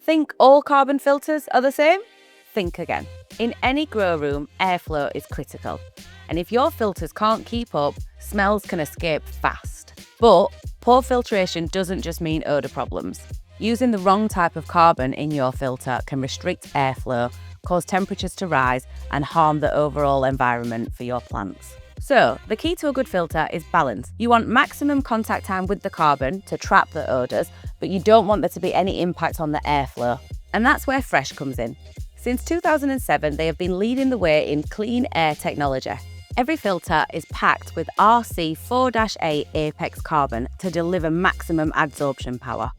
Think all carbon filters are the same? Think again. In any grow room, airflow is critical. And if your filters can't keep up, smells can escape fast. But poor filtration doesn't just mean odour problems. Using the wrong type of carbon in your filter can restrict airflow, cause temperatures to rise, and harm the overall environment for your plants. So, the key to a good filter is balance. You want maximum contact time with the carbon to trap the odours, but you don't want there to be any impact on the airflow. And that's where Phresh comes in. Since 2007, they have been leading the way in clean air technology. Every filter is packed with RC4-A Apex carbon to deliver maximum adsorption power.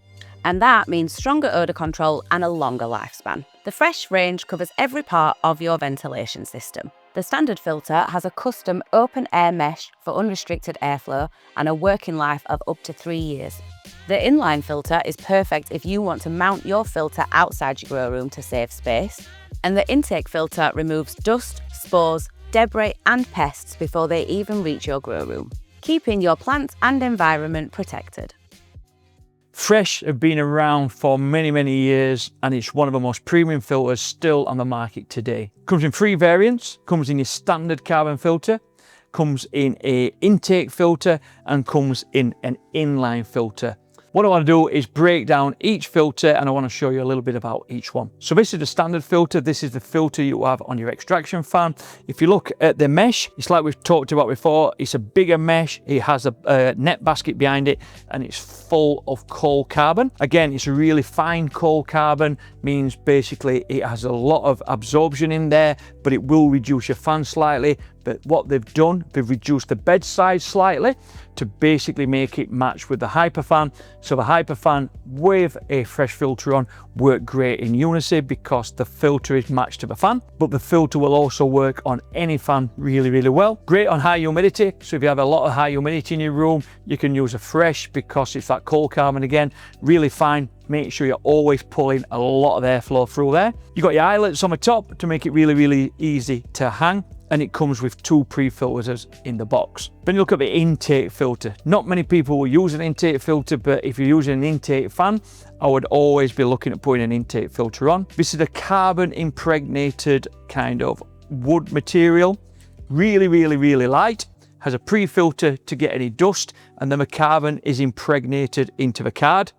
And that means stronger odour control and a longer lifespan. The Phresh range covers every part of your ventilation system. The standard filter has a custom open air mesh for unrestricted airflow and a working life of up to 3 years. The inline filter is perfect if you want to mount your filter outside your grow room to save space. And the intake filter removes dust, spores, debris and pests before they even reach your grow room, keeping your plants and environment protected. Phresh have been around for many years, and it's one of the most premium filters still on the market today. Comes in 3 variants, comes in your standard carbon filter, comes in an intake filter, and comes in an inline filter. What I want to do is break down each filter, and I want to show you a little bit about each one. So this is the standard filter. This is the filter you have on your extraction fan. If you look at the mesh, it's like we've talked about before. It's a bigger mesh. It has a net basket behind it, and it's full of cold carbon. Again, it's a really fine cold carbon, means basically it has a lot of absorption in there, but it will reduce your fan slightly. But what they've done, they've reduced the bed size slightly to basically make it match with the Hyperfan. So the Hyperfan with a Phresh filter on work great in unison because the filter is matched to the fan, but the filter will also work on any fan really well. Great on high humidity. So if you have a lot of high humidity in your room, you can use a Phresh because it's that cold carbon again, really fine. Make sure you're always pulling a lot of airflow through there. You got your eyelets on the top to make it really easy to hang. And it comes with 2 pre-filters in the box. Then you look at the intake filter. Not many people will use an intake filter, but if you're using an intake fan, I would always be looking at putting an intake filter on. This is a carbon impregnated kind of wood material. Really light. Has a pre-filter to get any dust, and then the carbon is impregnated into the card.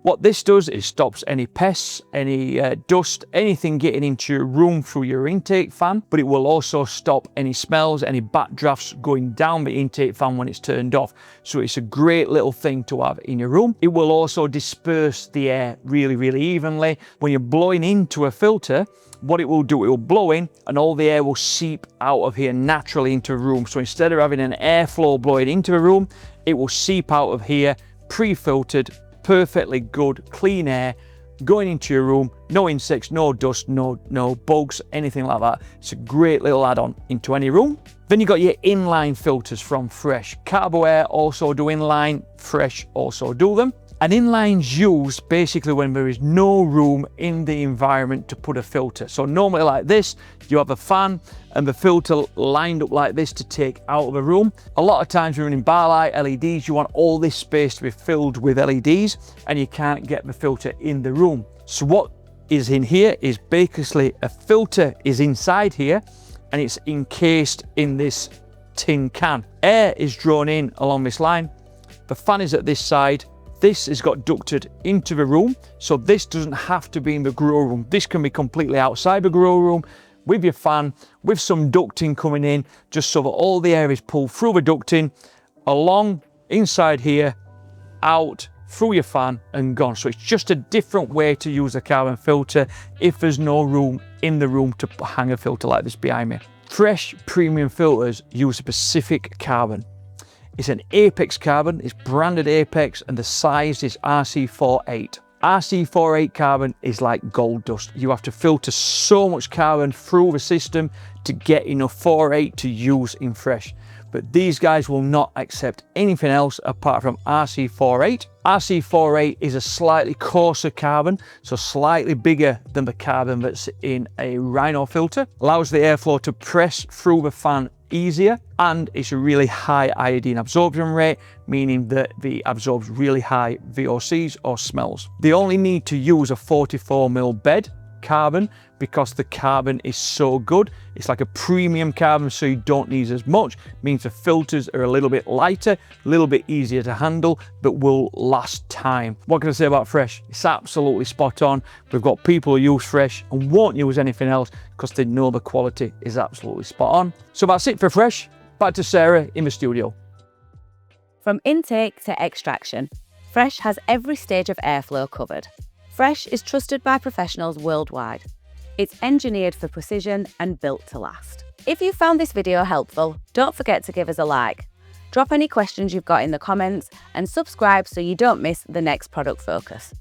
What this does is stops any pests, any dust, anything getting into your room through your intake fan, but it will also stop any smells, any backdrafts going down the intake fan when it's turned off. So it's a great little thing to have in your room. It will also disperse the air really evenly. When you're blowing into a filter, what it will do, it will blow in and all the air will seep out of here naturally into a room. So instead of having an airflow blowing into a room, it will seep out of here, pre-filtered, perfectly good, clean air going into your room, no insects, no dust, no bugs, anything like that. It's a great little add-on into any room. Then you got your inline filters from Phresh. Carbo Air also do inline, Phresh also do them. And inline's used basically when there is no room in the environment to put a filter. So normally like this, you have a fan and the filter lined up like this to take out of a room. A lot of times you're running bar light, LEDs, you want all this space to be filled with LEDs and you can't get the filter in the room. So what is in here is basically a filter is inside here and it's encased in this tin can. Air is drawn in along this line. The fan is at this side. This has got ducted into the room, so this doesn't have to be in the grow room. This can be completely outside the grow room with your fan, with some ducting coming in, just so that all the air is pulled through the ducting, along, inside here, out, through your fan and gone. So it's just a different way to use a carbon filter if there's no room in the room to hang a filter like this behind me. Phresh premium filters use a specific carbon. It's an Apex carbon, it's branded Apex, and the size is RC48. RC48 carbon is like gold dust. You have to filter so much carbon through the system to get enough 48 to use in Phresh. but these guys will not accept anything else apart from RC48. RC48 is a slightly coarser carbon, so slightly bigger than the carbon that's in a Rhino filter. Allows the airflow to press through the fan easier, and it's a really high iodine absorption rate, meaning that it absorbs really high VOCs or smells. They only need to use a 44mm bed carbon because the carbon is so good. It's like a premium carbon, so you don't need as much. Means the filters are a little bit lighter, a little bit easier to handle, but will last time. What can I say about Phresh? It's absolutely spot on. We've got people who use Phresh and won't use anything else because they know the quality is absolutely spot on. So that's it for Phresh. Back to Sarah in the studio. From intake to extraction, Phresh has every stage of airflow covered. Phresh is trusted by professionals worldwide. It's engineered for precision and built to last. If you found this video helpful, don't forget to give us a like. Drop any questions you've got in the comments and subscribe so you don't miss the next product focus.